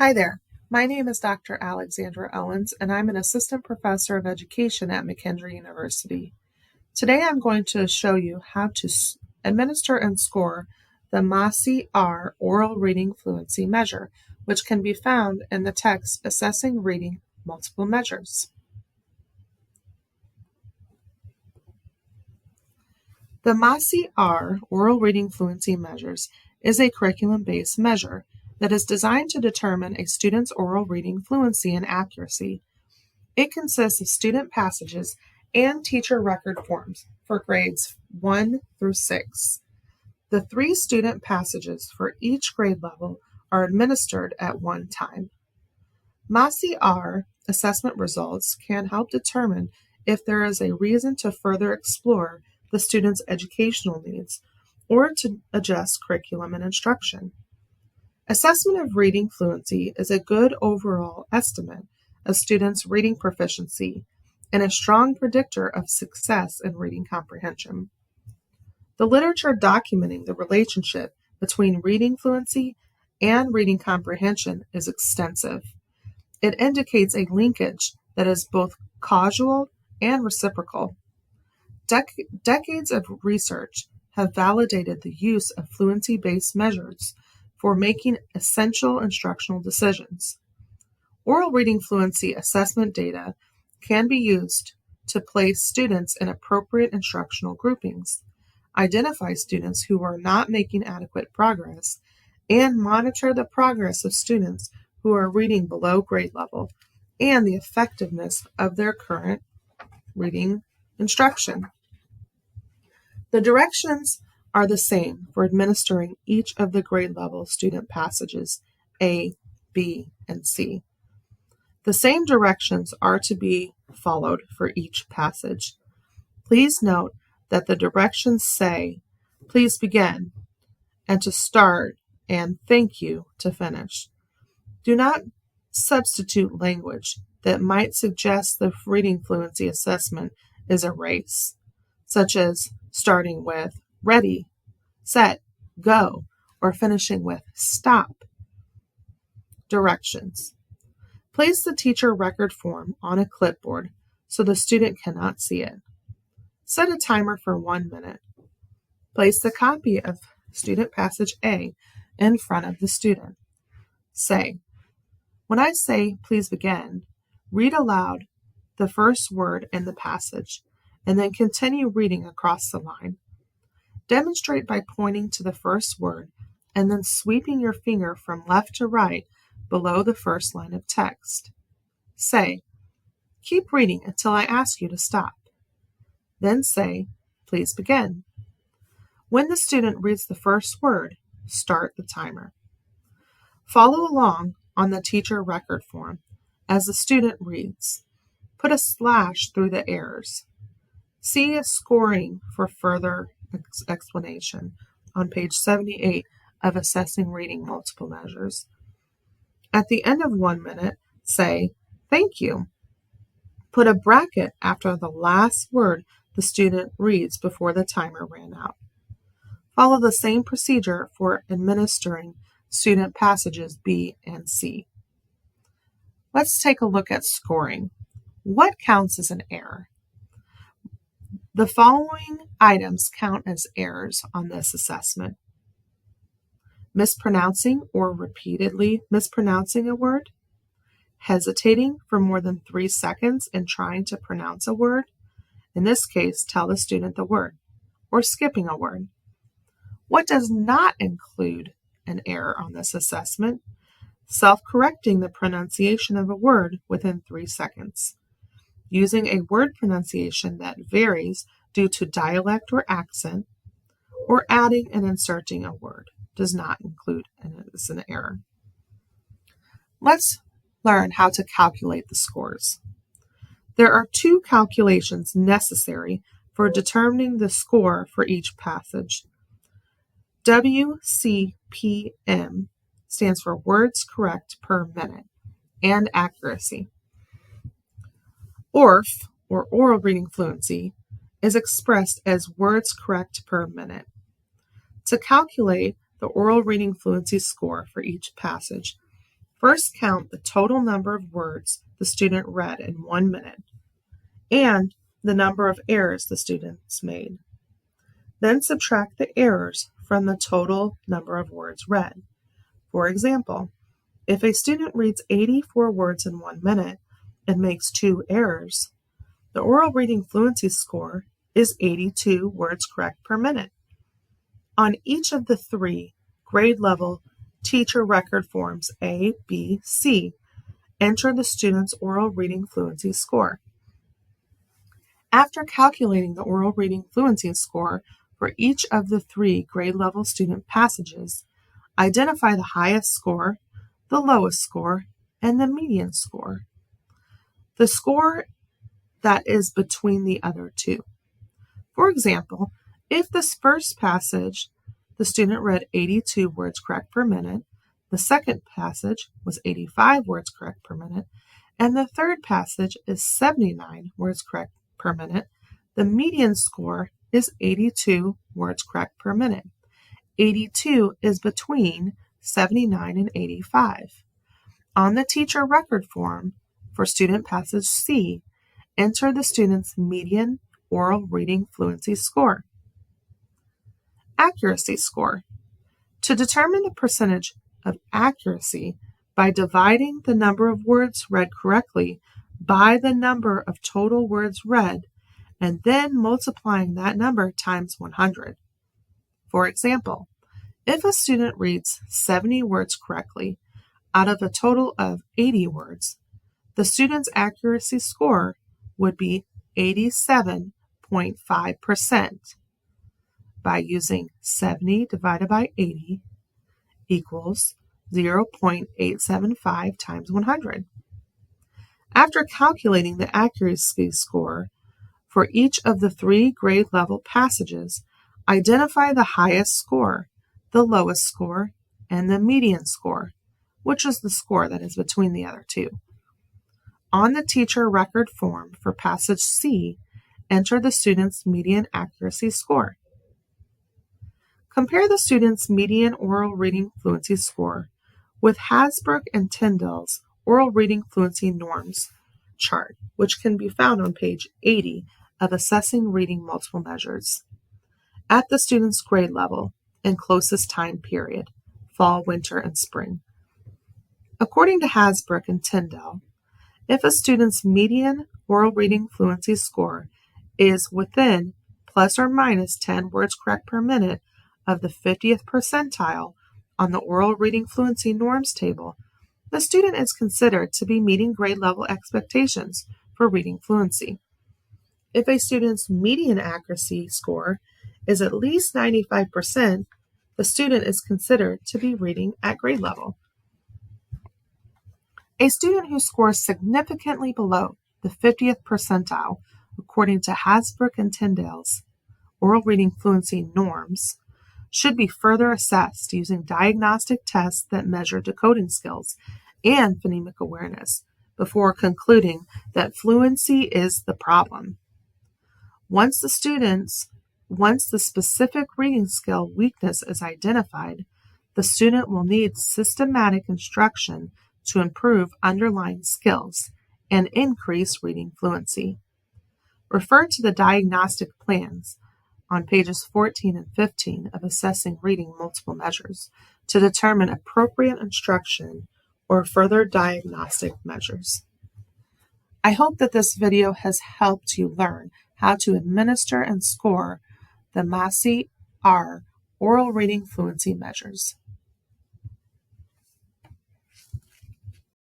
Hi there. My name is Dr. Alexandra Owens, and I'm an assistant professor of education at McKendree University. Today I'm going to show you how to administer and score the MASI-R oral reading fluency measure, which can be found in the text Assessing Reading Multiple Measures. The MASI-R oral reading fluency measures is a curriculum-based measure that is designed to determine a student's oral reading fluency and accuracy. It consists of student passages and teacher record forms for grades 1 through 6. The 3 student passages for each grade level are administered at one time. MASI-R assessment results can help determine if there is a reason to further explore the student's educational needs or to adjust curriculum and instruction. Assessment of reading fluency is a good overall estimate of students' reading proficiency and a strong predictor of success in reading comprehension. The literature documenting the relationship between reading fluency and reading comprehension is extensive. It indicates a linkage that is both causal and reciprocal. Decades of research have validated the use of fluency-based measures for making essential instructional decisions. Oral reading fluency assessment data can be used to place students in appropriate instructional groupings, identify students who are not making adequate progress, and monitor the progress of students who are reading below grade level and the effectiveness of their current reading instruction. The directions are the same for administering each of the grade level student passages A, B, and C. The same directions are to be followed for each passage. Please note that the directions say, "Please begin," and to start, and "Thank you" to finish. Do not substitute language that might suggest the reading fluency assessment is a race, such as starting with "Ready, set, go," or finishing with "Stop." Directions. Place the teacher record form on a clipboard so the student cannot see it. Set a timer for 1 minute. Place the copy of student passage A in front of the student. Say, when I say "please begin," read aloud the first word in the passage and then continue reading across the line. Demonstrate by pointing to the first word and then sweeping your finger from left to right below the first line of text. Say, "Keep reading until I ask you to stop." Then say, "Please begin." When the student reads the first word, start the timer. Follow along on the teacher record form as the student reads. Put a slash through the errors. See a scoring for further explanation on page 78 of Assessing Reading Multiple Measures. At the end of 1 minute, say, "Thank you." Put a bracket after the last word the student reads before the timer ran out. Follow the same procedure for administering student passages B and C. Let's take a look at scoring. What counts as an error? The following items count as errors on this assessment: mispronouncing or repeatedly mispronouncing a word, hesitating for more than 3 seconds in trying to pronounce a word, in this case, tell the student the word, or skipping a word. What does not include an error on this assessment? Self-correcting the pronunciation of a word within 3 seconds. Using a word pronunciation that varies due to dialect or accent, or adding and inserting a word does not include as an error. Let's learn how to calculate the scores. There are 2 calculations necessary for determining the score for each passage. WCPM stands for words correct per minute and accuracy. ORF, or oral reading fluency, is expressed as words correct per minute. To calculate the oral reading fluency score for each passage, First, count the total number of words the student read in 1 minute and the number of errors the students made. Then subtract the errors from the total number of words read. For example, if a student reads 84 words in 1 minute and makes 2 errors, the oral reading fluency score is 82 words correct per minute. On each of the 3 grade level teacher record forms A, B, C, enter the student's oral reading fluency score. After calculating the oral reading fluency score for each of the 3 grade level student passages, identify the highest score, the lowest score, and the median score. The score that is between the other 2. For example, if this first passage the student read 82 words correct per minute, the second passage was 85 words correct per minute, and the third passage is 79 words correct per minute, the median score is 82 words correct per minute. 82 is between 79 and 85. On the teacher record form for student passage C, enter the student's median oral reading fluency score. Accuracy score. To determine the percentage of accuracy by dividing the number of words read correctly by the number of total words read and then multiplying that number times 100. For example, if a student reads 70 words correctly out of a total of 80 words, the student's accuracy score would be 87.5%. By using 70 divided by 80 equals 0.875 times 100. After calculating the accuracy score for each of the 3 grade level passages, identify the highest score, the lowest score, and the median score, which is the score that is between the other 2. On the teacher record form for passage C, enter the student's median accuracy score. Compare the student's median oral reading fluency score with Hasbrook and Tyndall's oral reading fluency norms chart, which can be found on page 80 of Assessing Reading Multiple Measures. At the student's grade level and closest time period, fall, winter, and spring. According to Hasbrook and Tyndall, if a student's median oral reading fluency score is within plus or minus 10 words correct per minute of the 50th percentile on the oral reading fluency norms table, the student is considered to be meeting grade level expectations for reading fluency. If a student's median accuracy score is at least 95%, the student is considered to be reading at grade level. A student who scores significantly below the 50th percentile, according to Hasbrook and Tyndall's oral reading fluency norms, should be further assessed using diagnostic tests that measure decoding skills and phonemic awareness before concluding that fluency is the problem. Once the specific reading skill weakness is identified, the student will need systematic instruction to improve underlying skills and increase reading fluency. Refer to the diagnostic plans on pages 14 and 15 of Assessing Reading Multiple Measures to determine appropriate instruction or further diagnostic measures. I hope that this video has helped you learn how to administer and score the MASI-R oral reading fluency measures.